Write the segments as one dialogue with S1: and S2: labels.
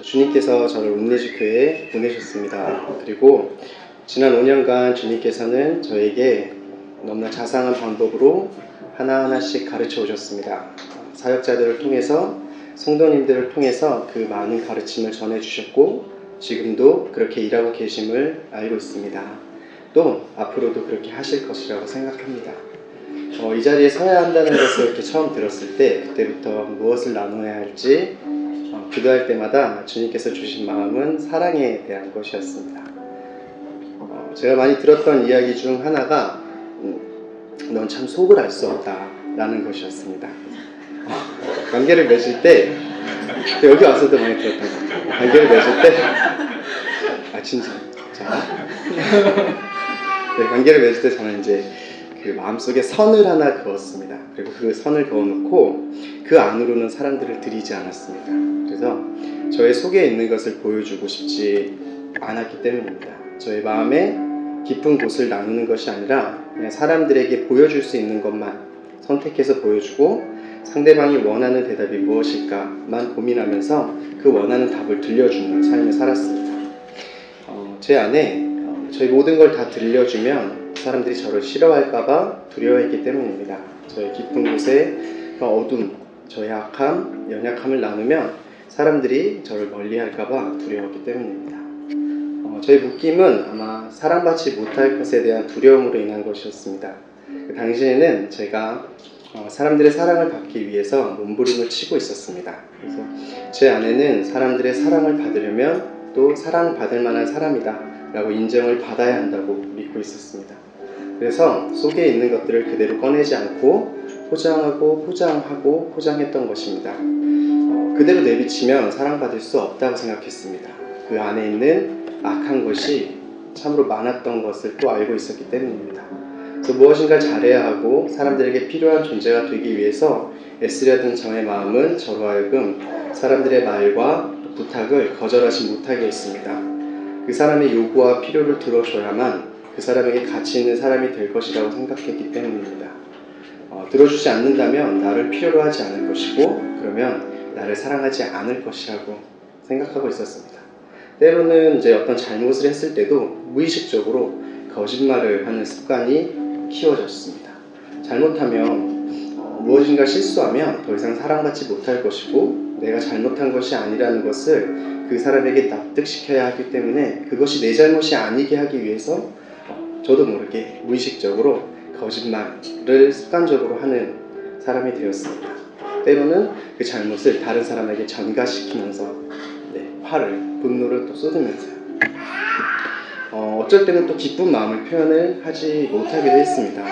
S1: 주님께서 저를 옴내주 교회에 보내셨습니다. 그리고 지난 5년간 주님께서는 저에게 너무나 자상한 방법으로 하나하나씩 가르쳐 오셨습니다. 사역자들을 통해서, 성도님들을 통해서 그 많은 가르침을 전해주셨고 지금도 그렇게 일하고 계심을 알고 있습니다. 또 앞으로도 그렇게 하실 것이라고 생각합니다. 이 자리에 서야 한다는 것을 이렇게 처음 들었을 때 그때부터 무엇을 나눠야 할지 기도할 때마다 주님께서 주신 마음은 사랑에 대한 것이었습니다. 제가 많이 들었던 이야기 중 하나가 넌 참 속을 알 수 없다 라는 것이었습니다. 관계를 맺을 때 여기 와서도 많이 들었던 것 같아요. 관계를 맺을 때 진짜 네, 관계를 맺을 때 저는 이제 그 마음속에 선을 하나 그었습니다. 그리고 그 선을 그어놓고 그 안으로는 사람들을 들이지 않았습니다. 그래서 저의 속에 있는 것을 보여주고 싶지 않았기 때문입니다. 저의 마음에 깊은 곳을 나누는 것이 아니라 그냥 사람들에게 보여줄 수 있는 것만 선택해서 보여주고 상대방이 원하는 대답이 무엇일까만 고민하면서 그 원하는 답을 들려주는 삶을 살았습니다. 제 안에 저희 모든 걸 다 들려주면 사람들이 저를 싫어할까봐 두려워했기 때문입니다. 저의 깊은 곳에 그 어둠, 저의 악함, 연약함을 나누면 사람들이 저를 멀리할까봐 두려웠기 때문입니다. 저의 묶임은 아마 사랑받지 못할 것에 대한 두려움으로 인한 것이었습니다. 그 당시에는 제가 사람들의 사랑을 받기 위해서 몸부림을 치고 있었습니다. 그래서 제 안에는 사람들의 사랑을 받으려면 또 사랑받을 만한 사람이다 라고 인정을 받아야 한다고 믿고 있었습니다. 그래서 속에 있는 것들을 그대로 꺼내지 않고 포장하고 포장하고 포장했던 것입니다. 그대로 내비치면 사랑받을 수 없다고 생각했습니다. 그 안에 있는 악한 것이 참으로 많았던 것을 또 알고 있었기 때문입니다. 그래서 무엇인가 잘해야 하고 사람들에게 필요한 존재가 되기 위해서 애쓰려던 저의 마음은 저로 하여금 사람들의 말과 부탁을 거절하지 못하게 했습니다. 그 사람의 요구와 필요를 들어줘야만 그 사람에게 가치 있는 사람이 될 것이라고 생각했기 때문입니다. 들어주지 않는다면 나를 필요로 하지 않을 것이고 그러면 나를 사랑하지 않을 것이라고 생각하고 있었습니다. 때로는 이제 어떤 잘못을 했을 때도 무의식적으로 거짓말을 하는 습관이 키워졌습니다. 잘못하면 무엇인가 실수하면 더 이상 사랑받지 못할 것이고 내가 잘못한 것이 아니라는 것을 그 사람에게 납득시켜야 하기 때문에 그것이 내 잘못이 아니게 하기 위해서 저도 모르게 무의식적으로 거짓말을 습관적으로 하는 사람이 되었습니다. 때로는 그 잘못을 다른 사람에게 전가시키면서 화를, 분노를 또 쏟으면서요. 어쩔 때는 또 기쁜 마음을 표현을 하지 못하기도 했습니다.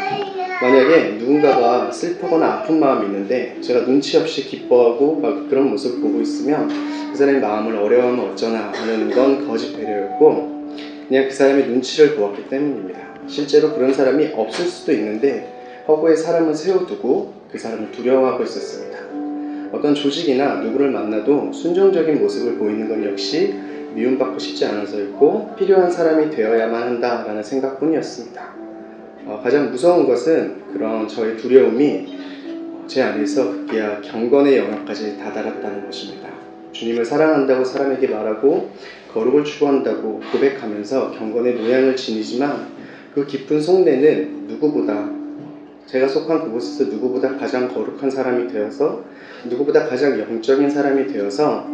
S1: 만약에 누군가가 슬프거나 아픈 마음이 있는데 제가 눈치 없이 기뻐하고 막 그런 모습을 보고 있으면 그 사람의 마음을 어려워하면 어쩌나 하는 건 거짓 배려였고 그냥 그 사람의 눈치를 보았기 때문입니다. 실제로 그런 사람이 없을 수도 있는데 허구에 사람을 세워두고 그 사람을 두려워하고 있었습니다. 어떤 조직이나 누구를 만나도 순종적인 모습을 보이는 건 역시 미움받고 싶지 않아서였고 필요한 사람이 되어야만 한다라는 생각뿐이었습니다. 가장 무서운 것은 그런 저의 두려움이 제 안에서 급기야 경건의 영역까지 다다랐다는 것입니다. 주님을 사랑한다고 사람에게 말하고 거룩을 추구한다고 고백하면서 경건의 모양을 지니지만 그 깊은 속내는 누구보다 제가 속한 그곳에서 누구보다 가장 거룩한 사람이 되어서 누구보다 가장 영적인 사람이 되어서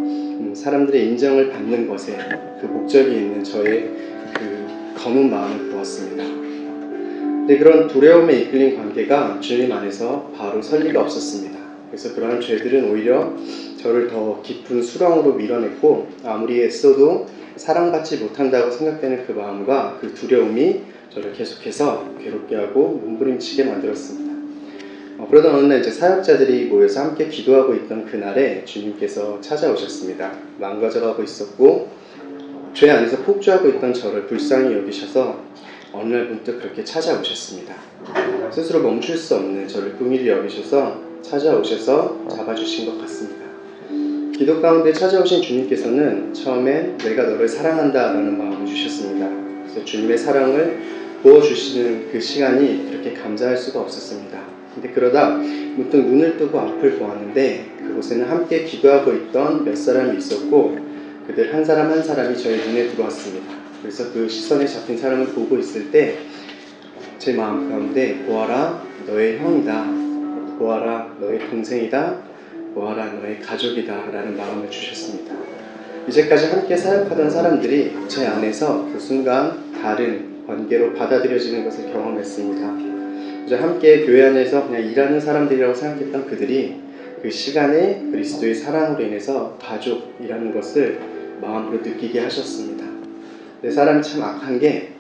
S1: 사람들의 인정을 받는 것에 그 목적이 있는 저의 그 검은 마음을 보았습니다. 근데 그런 두려움에 이끌린 관계가 주님 안에서 바로 설 리가 없었습니다. 그래서 그러한 죄들은 오히려 저를 더 깊은 수렁으로 밀어냈고 아무리 애써도 사랑받지 못한다고 생각되는 그 마음과 그 두려움이 저를 계속해서 괴롭게 하고 몸부림치게 만들었습니다. 그러던 어느 날 이제 사역자들이 모여서 함께 기도하고 있던 그날에 주님께서 찾아오셨습니다. 망가져가고 있었고 죄 안에서 폭주하고 있던 저를 불쌍히 여기셔서 어느 날 문득 그렇게 찾아오셨습니다. 스스로 멈출 수 없는 저를 긍휼히 여기셔서 찾아오셔서 잡아주신 것 같습니다. 기도 가운데 찾아오신 주님께서는 처음엔 내가 너를 사랑한다 라는 마음을 주셨습니다. 그래서 주님의 사랑을 부어주시는 그 시간이 그렇게 감사할 수가 없었습니다. 근데 그러다 문득 눈을 뜨고 앞을 보았는데 그곳에는 함께 기도하고 있던 몇 사람이 있었고 그들 한 사람 한 사람이 저의 눈에 들어왔습니다. 그래서 그 시선에 잡힌 사람을 보고 있을 때 제 마음 가운데 보아라 너의 형이다, 보아라 너의 동생이다, 보아라 너의 가족이다 라는 마음을 주셨습니다. 이제까지 함께 사역하던 사람들이 제 안에서 그 순간 다른 관계로 받아들여지는 것을 경험했습니다. 이제 함께 교회 안에서 그냥 일하는 사람들이라고 생각했던 그들이 그 시간에 그리스도의 사랑으로 인해서 가족이라는 것을 마음으로 느끼게 하셨습니다. 근데 사람이 참 악한 게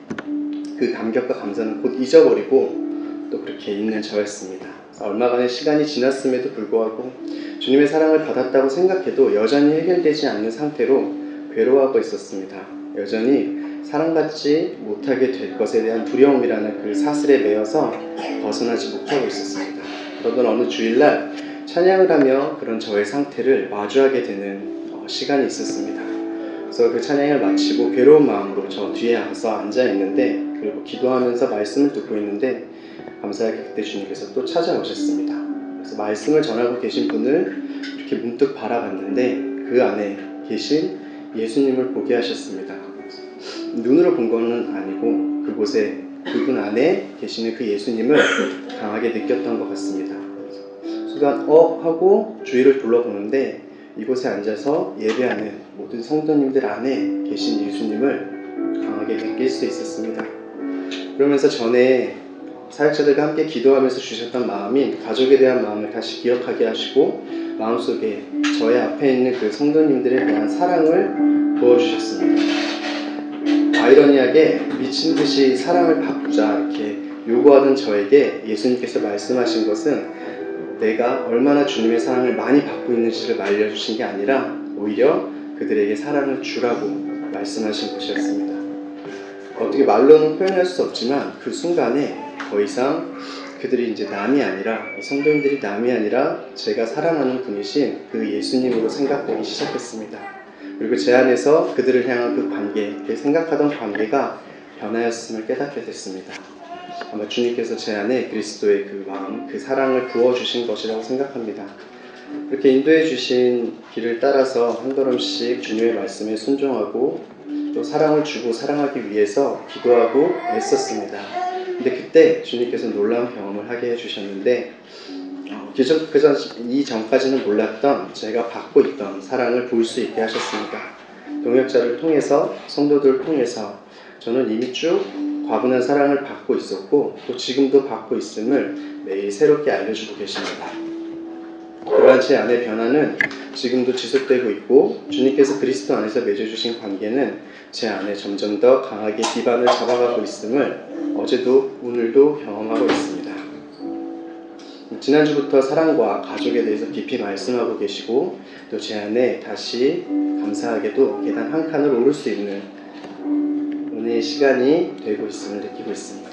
S1: 그 감격과 감사는 곧 잊어버리고 또 그렇게 있는 저였습니다. 얼마간의 시간이 지났음에도 불구하고 주님의 사랑을 받았다고 생각해도 여전히 해결되지 않는 상태로 괴로워하고 있었습니다. 여전히 사랑받지 못하게 될 것에 대한 두려움이라는 그 사슬에 매여서 벗어나지 못하고 있었습니다. 그러던 어느 주일날 찬양을 하며 그런 저의 상태를 마주하게 되는 시간이 있었습니다. 그래서 그 찬양을 마치고 괴로운 마음으로 저 뒤에 가서 앉아 있는데, 그리고 기도하면서 말씀을 듣고 있는데 감사하게 그때 주님께서 또 찾아오셨습니다. 그래서 말씀을 전하고 계신 분을 이렇게 문득 바라봤는데 그 안에 계신 예수님을 보게 하셨습니다. 눈으로 본 것은 아니고 그곳에 그분 안에 계시는 그 예수님을 강하게 느꼈던 것 같습니다. 순간 하고 주위를 둘러보는데 이곳에 앉아서 예배하는 모든 성도님들 안에 계신 예수님을 강하게 느낄 수 있었습니다. 그러면서 전에 사역자들과 함께 기도하면서 주셨던 마음인 가족에 대한 마음을 다시 기억하게 하시고 마음속에 저의 앞에 있는 그 성도님들에 대한 사랑을 부어주셨습니다. 아이러니하게 미친 듯이 사랑을 바꾸자 이렇게 요구하던 저에게 예수님께서 말씀하신 것은 내가 얼마나 주님의 사랑을 많이 받고 있는지를 알려주신 게 아니라 오히려 그들에게 사랑을 주라고 말씀하신 것이었습니다. 어떻게 말로는 표현할 수 없지만 그 순간에 더 이상 그들이 이제 남이 아니라, 성도님들이 남이 아니라 제가 사랑하는 분이신 그 예수님으로 생각되기 시작했습니다. 그리고 제 안에서 그들을 향한 그 관계, 생각하던 관계가 변하였음을 깨닫게 됐습니다. 아마 주님께서 제 안에 그리스도의 그 마음, 그 사랑을 부어주신 것이라고 생각합니다. 이렇게 인도해 주신 길을 따라서 한 걸음씩 주님의 말씀에 순종하고 또 사랑을 주고 사랑하기 위해서 기도하고 애썼습니다. 근데 그때 주님께서 놀라운 경험을 하게 해주셨는데 이 전까지는 몰랐던 제가 받고 있던 사랑을 볼 수 있게 하셨습니다. 동역자를 통해서, 성도들을 통해서 저는 이미 쭉 과분한 사랑을 받고 있었고 또 지금도 받고 있음을 매일 새롭게 알려주고 계십니다. 그러한 제 안의 변화는 지금도 지속되고 있고 주님께서 그리스도 안에서 맺어주신 관계는 제 안에 점점 더 강하게 기반을 잡아가고 있음을 어제도 오늘도 경험하고 있습니다. 지난주부터 사랑과 가족에 대해서 깊이 말씀하고 계시고 또 제 안에 다시 감사하게도 계단 한 칸을 오를 수 있는 은혜의 시간이 되고 있음을 느끼고 있습니다.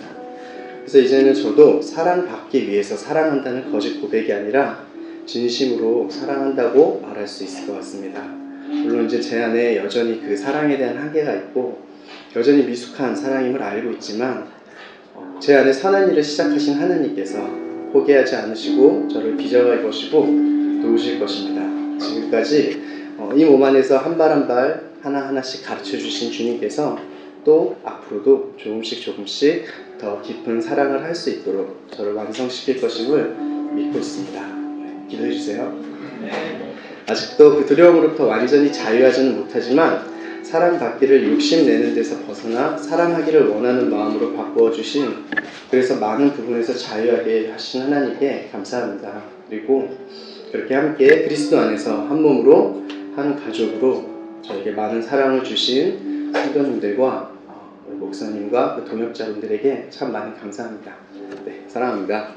S1: 그래서 이제는 저도 사랑받기 위해서 사랑한다는 거짓 고백이 아니라 진심으로 사랑한다고 말할 수 있을 것 같습니다. 물론 이제 제 안에 여전히 그 사랑에 대한 한계가 있고 여전히 미숙한 사랑임을 알고 있지만 제 안에 선한 일을 시작하신 하느님께서 포기하지 않으시고 저를 빚어갈 것이고 도우실 것입니다. 지금까지 이 몸 안에서 한 발 한 발 하나하나씩 가르쳐 주신 주님께서 또 앞으로도 조금씩 더 깊은 사랑을 할 수 있도록 저를 완성시킬 것임을 믿고 있습니다. 기도해 주세요. 아직도 그 두려움으로부터 완전히 자유하지는 못하지만 사랑받기를 욕심내는 데서 벗어나 사랑하기를 원하는 마음으로 바꾸어 주신, 그래서 많은 부분에서 자유하게 하신 하나님께 감사합니다. 그리고 그렇게 함께 그리스도 안에서 한 몸으로 한 가족으로 저에게 많은 사랑을 주신 성도님들과 목사님과 그 동역자분들에게 참 많이 감사합니다. 네, 사랑합니다.